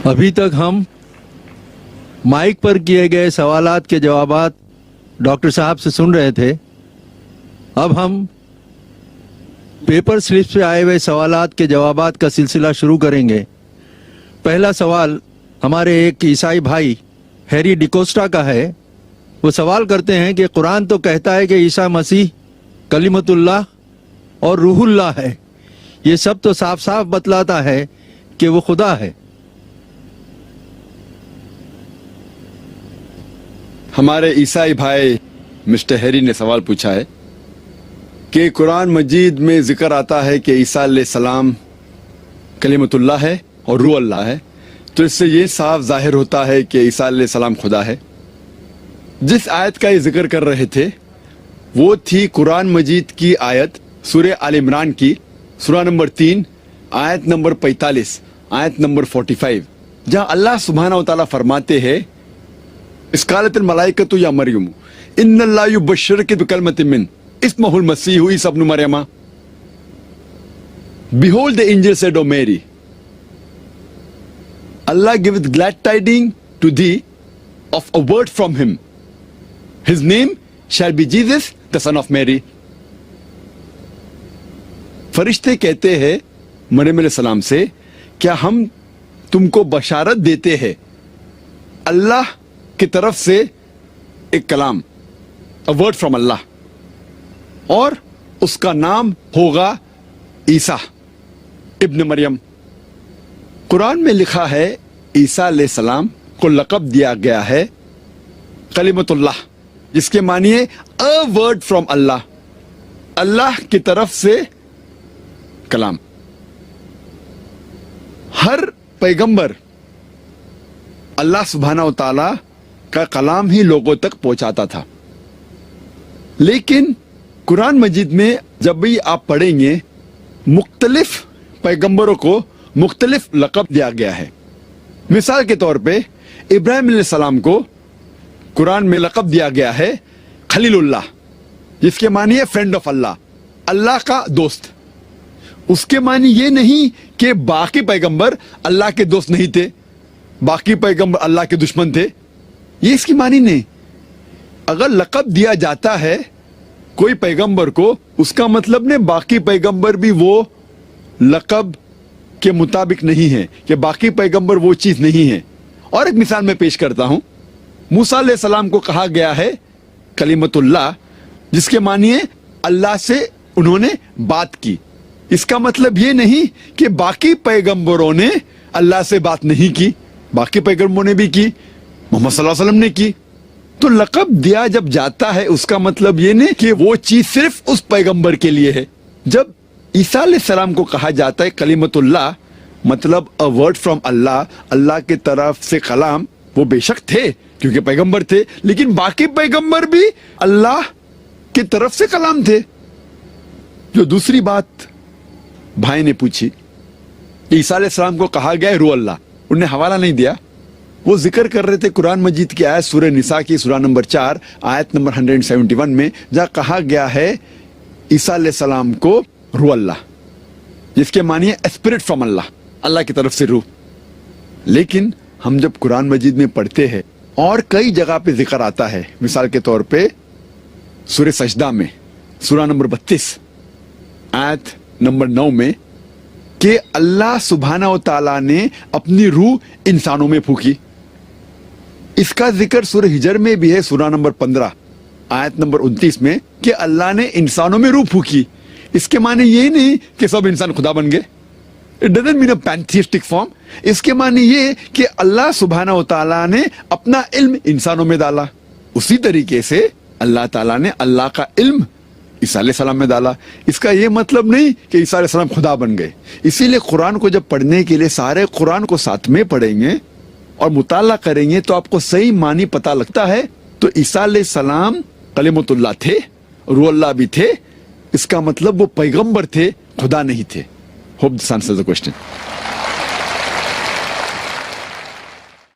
ابھی تک ہم مائک پر کیے گئے سوالات کے جوابات ڈاکٹر صاحب سے سن رہے تھے. اب ہم پیپر سلپس پہ آئے ہوئے سوالات کے جوابات کا سلسلہ شروع کریں گے. پہلا سوال ہمارے ایک عیسائی بھائی ہیری ڈیکوسٹا کا ہے. وہ سوال کرتے ہیں کہ قرآن تو کہتا ہے کہ عیسیٰ مسیح کلمت اللہ اور روح اللہ ہے. یہ سب تو صاف صاف بتلاتا ہے کہ وہ خدا ہے. ہمارے عیسائی بھائی مسٹر ہیری نے سوال پوچھا ہے کہ قرآن مجید میں ذکر آتا ہے کہ عیسیٰ علیہ السلام کلمت اللہ ہے اور روح اللہ ہے، تو اس سے یہ صاف ظاہر ہوتا ہے کہ عیسیٰ علیہ السلام خدا ہے. جس آیت کا یہ ذکر کر رہے تھے وہ تھی قرآن مجید کی آیت سورہ آل عمران کی سورہ نمبر 3 آیت نمبر 45 آیت نمبر 45، جہاں اللہ سبحانہ و تعالیٰ فرماتے ہیں اس قالت الملائکۃ یا مریم ان اللہ یبشرک بکلمۃ من اسمہ المسیح عیسی ابن مریم. Behold, the angel said, O Mary, Allah giveth glad tidings to thee of a word from him. His name shall be Jesus, the son of Mary. فرشتے کہتے ہیں مریم علیہ السلام سے، کیا ہم تم کو بشارت دیتے ہیں اللہ کی طرف سے ایک کلام، a word from اللہ، اور اس کا نام ہوگا عیسیٰ ابن مریم. قرآن میں لکھا ہے عیسیٰ علیہ السلام کو لقب دیا گیا ہے کلمت اللہ، جس کے معنی ہے a word from اللہ، اللہ کی طرف سے کلام. ہر پیغمبر اللہ سبحانہ و تعالی کا کلام ہی لوگوں تک پہنچاتا تھا، لیکن قرآن مجید میں جب بھی آپ پڑھیں گے مختلف پیغمبروں کو مختلف لقب دیا گیا ہے. مثال کے طور پہ ابراہیم علیہ السلام کو قرآن میں لقب دیا گیا ہے خلیل اللہ، جس کے معنی ہے فرینڈ آف اللہ، اللہ کا دوست. اس کے معنی یہ نہیں کہ باقی پیغمبر اللہ کے دوست نہیں تھے، باقی پیغمبر اللہ کے دشمن تھے، یہ اس کی معنی نہیں. اگر لقب دیا جاتا ہے کوئی پیغمبر کو، اس کا مطلب نہیں باقی پیغمبر بھی وہ لقب کے مطابق نہیں ہے، کہ باقی پیغمبر وہ چیز نہیں ہے. اور ایک مثال میں پیش کرتا ہوں. موسیٰ علیہ السلام کو کہا گیا ہے کلمت اللہ، جس کے معنی ہے اللہ سے انہوں نے بات کی. اس کا مطلب یہ نہیں کہ باقی پیغمبروں نے اللہ سے بات نہیں کی، باقی پیغمبروں نے بھی کی، محمد صلی اللہ علیہ وسلم نے کی. تو لقب دیا جب جاتا ہے اس کا مطلب یہ نہیں کہ وہ چیز صرف اس پیغمبر کے لیے ہے. جب عیسیٰ علیہ السلام کو کہا جاتا ہے کلمت اللہ، مطلب a word from اللہ، اللہ کی طرف سے کلام، وہ بے شک تھے کیونکہ پیغمبر تھے، لیکن باقی پیغمبر بھی اللہ کی طرف سے کلام تھے. جو دوسری بات بھائی نے پوچھی، عیسیٰ علیہ السلام کو کہا گیا ہے روح اللہ، انہوں نے حوالہ نہیں دیا. وہ ذکر کر رہے تھے قرآن مجید کی آیت سورہ نساء کی سورہ نمبر 4 آیت نمبر 171 میں، جہاں کہا گیا ہے عیسیٰ علیہ السلام کو روح اللہ، جس کے معنی ہے اسپرٹ فرام اللہ، اللہ کی طرف سے روح. لیکن ہم جب قرآن مجید میں پڑھتے ہیں اور کئی جگہ پہ ذکر آتا ہے، مثال کے طور پہ سورہ سجدہ میں سورہ نمبر 32 آیت نمبر 9 میں، کہ اللہ سبحانہ و تعالیٰ نے اپنی روح انسانوں میں پھونکی. اس کا ذکر سورہ ہجر میں بھی ہے سورہ نمبر 15 آیت نمبر 29 میں، کہ اللہ نے انسانوں میں روح پھونکی. اس کے معنی یہ نہیں کہ سب انسان خدا بن گئے. It doesn't mean a pantheistic form. اس کے معنی یہ کہ اللہ سبحانہ و تعالیٰ نے اپنا علم انسانوں میں ڈالا. اسی طریقے سے اللہ تعالیٰ نے اللہ کا علم عیسیٰ علیہ السلام میں ڈالا. اس کا یہ مطلب نہیں کہ عیسیٰ علیہ السلام خدا بن گئے. اسی لیے قرآن کو جب پڑھنے کے لیے سارے قرآن کو ساتھ میں پڑھیں گے اور مطالعہ کریں گے تو آپ کو صحیح معنی پتہ لگتا ہے. تو عیسیٰ علیہ السلام کلمت اللہ تھے، روح اللہ بھی تھے. اس کا مطلب وہ پیغمبر تھے، خدا نہیں تھے. Hope this answers the question.